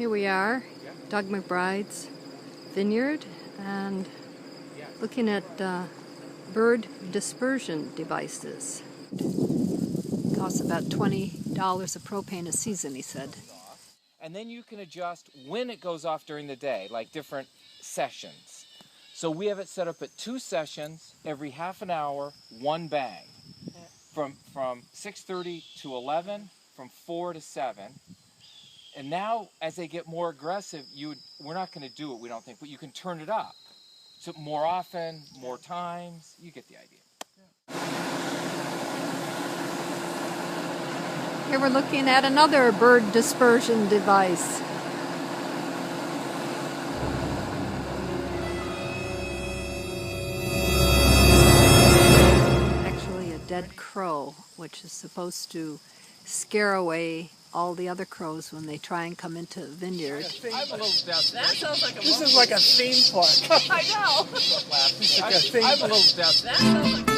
Here we are, Doug McBride's Vineyard, and looking at bird dispersion devices. Costs about $20 of propane a season, he said. And then you can adjust when it goes off during the day, like different sessions. So we have it set up at 2 sessions, every half an hour, 1 bang. From 6:30 to 11, from 4 to 7. And now, as they get more aggressive, we're not going to do it, we don't think, but you can turn it up. So more often, more times, you get the idea. Here we're looking at another bird dispersion device. Actually a dead crow, which is supposed to scare away all the other crows when they try and come into the vineyard. I'm a little down. That sounds like a This is like a theme park. I know. It's like a theme I'm a park. little down. That sounds like